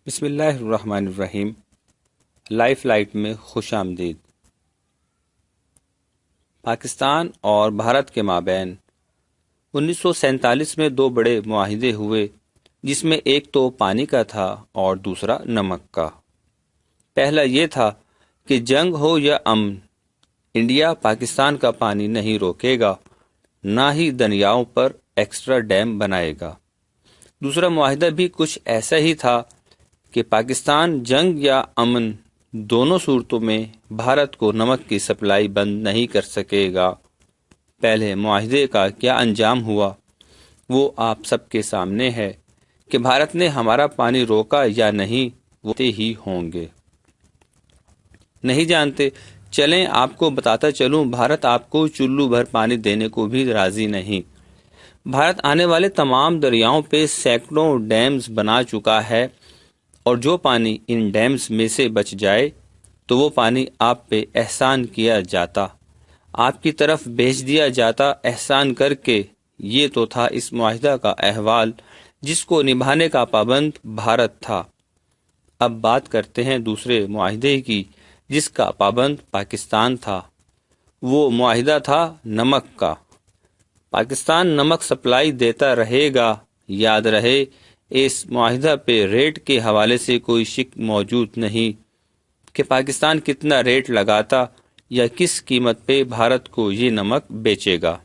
بسم اللہ الرحمن الرحیم۔ لائف لائٹ میں خوش آمدید۔ پاکستان اور بھارت کے مابین 1947 میں دو بڑے معاہدے ہوئے، جس میں ایک تو پانی کا تھا اور دوسرا نمک کا۔ پہلا یہ تھا کہ جنگ ہو یا امن، انڈیا پاکستان کا پانی نہیں روکے گا، نہ ہی دریاؤں پر ایکسٹرا ڈیم بنائے گا۔ دوسرا معاہدہ بھی کچھ ایسا ہی تھا کہ پاکستان جنگ یا امن دونوں صورتوں میں بھارت کو نمک کی سپلائی بند نہیں کر سکے گا۔ پہلے معاہدے کا کیا انجام ہوا وہ آپ سب کے سامنے ہے کہ بھارت نے ہمارا پانی روکا یا نہیں، وہ ہی ہوں گے۔ نہیں جانتے؟ چلیں آپ کو بتاتا چلوں، بھارت آپ کو چلو بھر پانی دینے کو بھی راضی نہیں۔ بھارت آنے والے تمام دریاؤں پہ سینکڑوں ڈیمز بنا چکا ہے، اور جو پانی ان ڈیمز میں سے بچ جائے تو وہ پانی آپ پہ احسان کیا جاتا، آپ کی طرف بھیج دیا جاتا احسان کر کے۔ یہ تو تھا اس معاہدہ کا احوال، جس کو نبھانے کا پابند بھارت تھا۔ اب بات کرتے ہیں دوسرے معاہدے کی، جس کا پابند پاکستان تھا۔ وہ معاہدہ تھا نمک کا۔ پاکستان نمک سپلائی دیتا رہے گا۔ یاد رہے، اس معاہدہ پہ ریٹ کے حوالے سے کوئی شک موجود نہیں کہ پاکستان کتنا ریٹ لگاتا یا کس قیمت پہ بھارت کو یہ نمک بیچے گا۔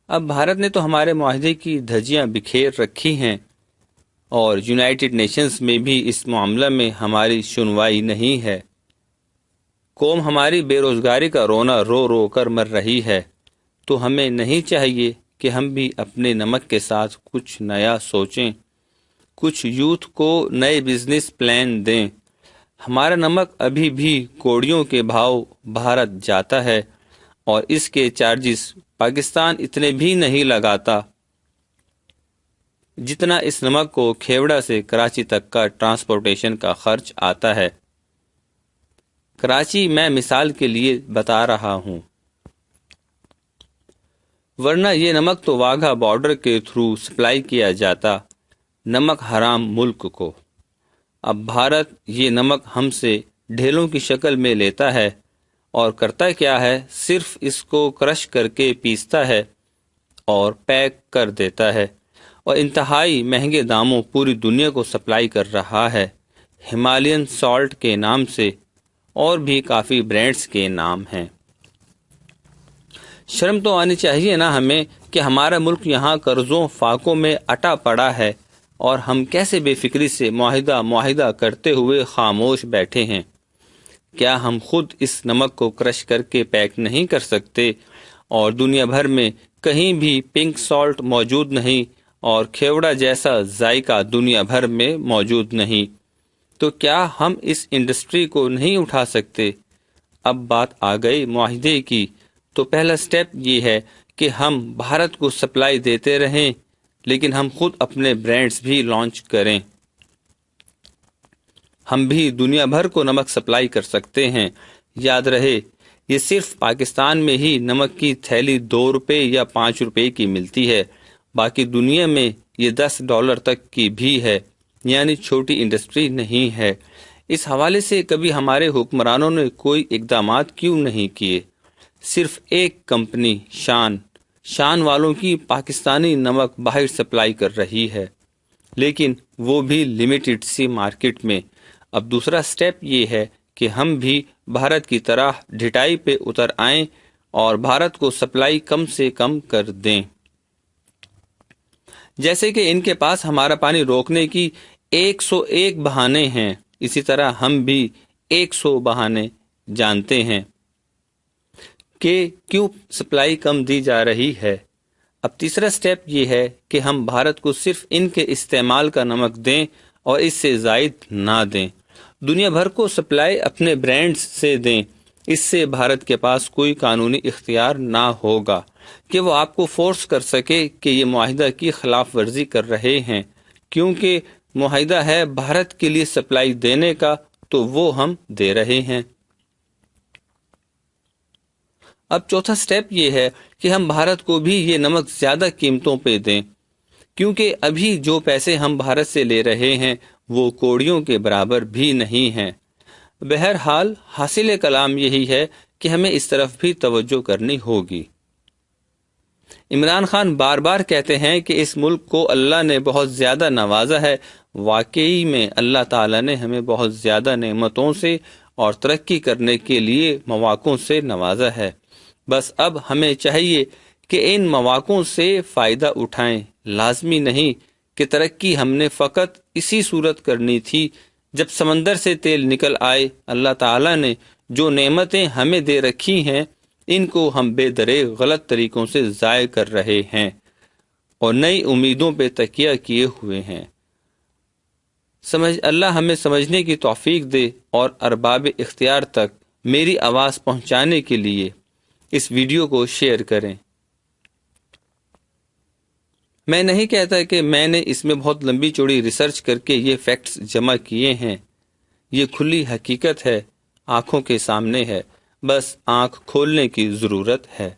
اب بھارت نے تو ہمارے معاہدے کی دھجیاں بکھیر رکھی ہیں، اور یونائٹڈ نیشنز میں بھی اس معاملہ میں ہماری سنوائی نہیں ہے۔ قوم ہماری بے روزگاری کا رونا رو رو کر مر رہی ہے، تو ہمیں نہیں چاہیے کہ ہم بھی اپنے نمک کے ساتھ کچھ نیا سوچیں، کچھ یوتھ کو نئے بزنس پلان دیں۔ ہمارا نمک ابھی بھی کوڑیوں کے بھاؤ بھارت جاتا ہے، اور اس کے چارجز پاکستان اتنے بھی نہیں لگاتا جتنا اس نمک کو کھیوڑا سے کراچی تک کا ٹرانسپورٹیشن کا خرچ آتا ہے۔ کراچی میں مثال کے لیے بتا رہا ہوں، ورنہ یہ نمک تو واگھا بارڈر کے تھرو سپلائی کیا جاتا نمک حرام ملک کو۔ اب بھارت یہ نمک ہم سے ڈھیلوں کی شکل میں لیتا ہے، اور کرتا کیا ہے، صرف اس کو کرش کر کے پیستا ہے اور پیک کر دیتا ہے، اور انتہائی مہنگے داموں پوری دنیا کو سپلائی کر رہا ہے، ہمالین سالٹ کے نام سے، اور بھی کافی برانڈز کے نام ہیں۔ شرم تو آنی چاہیے نا ہمیں کہ ہمارا ملک یہاں قرضوں فاقوں میں اٹا پڑا ہے، اور ہم کیسے بے فکری سے معاہدہ کرتے ہوئے خاموش بیٹھے ہیں۔ کیا ہم خود اس نمک کو کرش کر کے پیک نہیں کر سکتے؟ اور دنیا بھر میں کہیں بھی پنک سالٹ موجود نہیں، اور کھیوڑا جیسا ذائقہ دنیا بھر میں موجود نہیں، تو کیا ہم اس انڈسٹری کو نہیں اٹھا سکتے؟ اب بات آ گئی معاہدے کی، تو پہلا سٹیپ یہ ہے کہ ہم بھارت کو سپلائی دیتے رہیں، لیکن ہم خود اپنے برانڈز بھی لانچ کریں۔ ہم بھی دنیا بھر کو نمک سپلائی کر سکتے ہیں۔ یاد رہے، یہ صرف پاکستان میں ہی نمک کی تھیلی $2 یا $5 کی ملتی ہے، باقی دنیا میں یہ $10 تک کی بھی ہے، یعنی چھوٹی انڈسٹری نہیں ہے۔ اس حوالے سے کبھی ہمارے حکمرانوں نے کوئی اقدامات کیوں نہیں کیے؟ صرف ایک کمپنی شان والوں کی پاکستانی نمک باہر سپلائی کر رہی ہے، لیکن وہ بھی لمیٹڈ سی مارکیٹ میں۔ اب دوسرا سٹیپ یہ ہے کہ ہم بھی بھارت کی طرح ڈھٹائی پہ اتر آئیں اور بھارت کو سپلائی کم سے کم کر دیں۔ جیسے کہ ان کے پاس ہمارا پانی روکنے کی 101 بہانے ہیں، اسی طرح ہم بھی 100 بہانے جانتے ہیں کہ کیوں سپلائی کم دی جا رہی ہے۔ اب تیسرا سٹیپ یہ ہے کہ ہم بھارت کو صرف ان کے استعمال کا نمک دیں اور اس سے زائد نہ دیں، دنیا بھر کو سپلائی اپنے برانڈز سے دیں۔ اس سے بھارت کے پاس کوئی قانونی اختیار نہ ہوگا کہ وہ آپ کو فورس کر سکے کہ یہ معاہدہ کی خلاف ورزی کر رہے ہیں، کیونکہ معاہدہ ہے بھارت کے لیے سپلائی دینے کا، تو وہ ہم دے رہے ہیں۔ اب چوتھا سٹیپ یہ ہے کہ ہم بھارت کو بھی یہ نمک زیادہ قیمتوں پہ دیں۔ کیونکہ ابھی جو پیسے ہم بھارت سے لے رہے ہیں وہ کوڑیوں کے برابر بھی نہیں ہیں۔ بہرحال حاصل کلام یہی ہے کہ ہمیں اس طرف بھی توجہ کرنی ہوگی۔ عمران خان بار بار کہتے ہیں کہ اس ملک کو اللہ نے بہت زیادہ نوازا ہے۔ واقعی میں اللہ تعالیٰ نے ہمیں بہت زیادہ نعمتوں سے اور ترقی کرنے کے لیے مواقعوں سے نوازا ہے۔ بس اب ہمیں چاہیے کہ ان مواقعوں سے فائدہ اٹھائیں۔ لازمی نہیں کہ ترقی ہم نے فقط اسی صورت کرنی تھی جب سمندر سے تیل نکل آئے۔ اللہ تعالیٰ نے جو نعمتیں ہمیں دے رکھی ہیں ان کو ہم بے دریغ غلط طریقوں سے ضائع کر رہے ہیں اور نئی امیدوں پہ تکیہ کیے ہوئے ہیں۔ اللہ ہمیں سمجھنے کی توفیق دے اور ارباب اختیار تک میری آواز پہنچانے کے لیے اس ویڈیو کو شیئر کریں۔ میں نہیں کہتا کہ میں نے اس میں بہت لمبی چوڑی ریسرچ کر کے یہ فیکٹس جمع کیے ہیں۔ یہ کھلی حقیقت ہے، آنکھوں کے سامنے ہے، بس آنکھ کھولنے کی ضرورت ہے۔